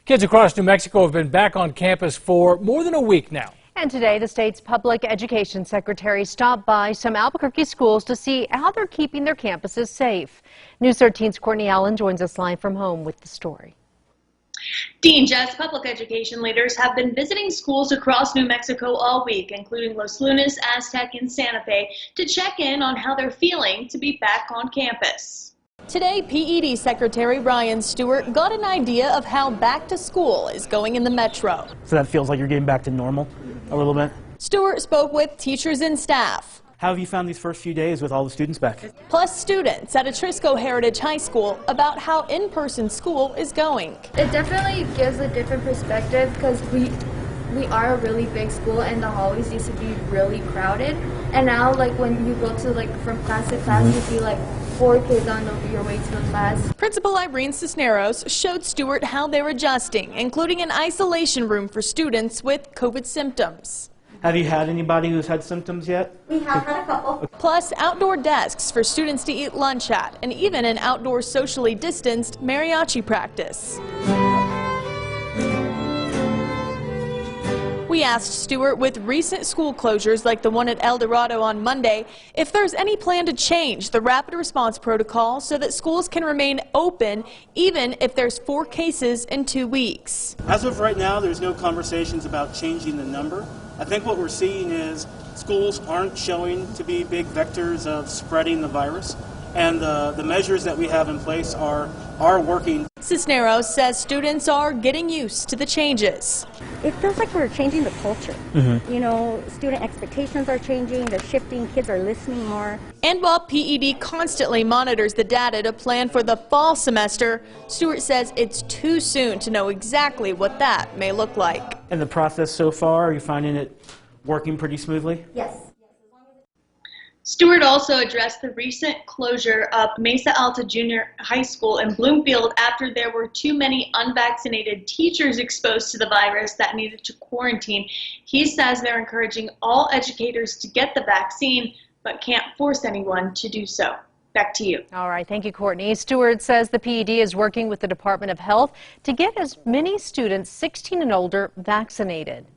Kids across New Mexico have been back on campus for more than a week now. And today, the state's public education secretary stopped by some Albuquerque schools to see how they're keeping their campuses safe. News 13's Courtney Allen joins us live from home with the story. Dean Jess, public education leaders have been visiting schools across New Mexico all week, including Los Lunas, Aztec, and Santa Fe, to check in on how they're feeling to be back on campus. Today, PED Secretary Brian Stewart got an idea of how back to school is going in the metro. So that feels like you're getting back to normal a little bit. Stewart spoke with teachers and staff. How have you found these first few days with all the students back? Plus students at Atrisco Heritage High School about how in-person school is going. It definitely gives a different perspective because we are a really big school and the hallways used to be really crowded. And now, like, when you go to, like, from class to class, you see, like, 4 kids on your way to the class. Principal Irene Cisneros showed Stewart how they're adjusting, including an isolation room for students with COVID symptoms. Have you had anybody who's had symptoms yet? We have had a couple. Plus outdoor desks for students to eat lunch at, and even an outdoor socially distanced mariachi practice. We asked Stewart, with recent school closures like the one at El Dorado on Monday, if there's any plan to change the rapid response protocol so that schools can remain open even if there's 4 cases in 2 weeks. As of right now, there's no conversations about changing the number. I think what we're seeing is schools aren't showing to be big vectors of spreading the virus, and the measures that we have in place are working. Cisneros says students are getting used to the changes. It feels like we're changing the culture. You know, student expectations are changing, they're shifting, kids are listening more. And while PED constantly monitors the data to plan for the fall semester, Stewart says it's too soon to know exactly what that may look like. And the process so far, are you finding it working pretty smoothly? Yes. Stewart also addressed the recent closure of Mesa Alta Junior High School in Bloomfield after there were too many unvaccinated teachers exposed to the virus that needed to quarantine. He says they're encouraging all educators to get the vaccine, but can't force anyone to do so. Back to you. All right, thank you, Courtney. Stewart says the PED is working with the Department of Health to get as many students 16 and older vaccinated.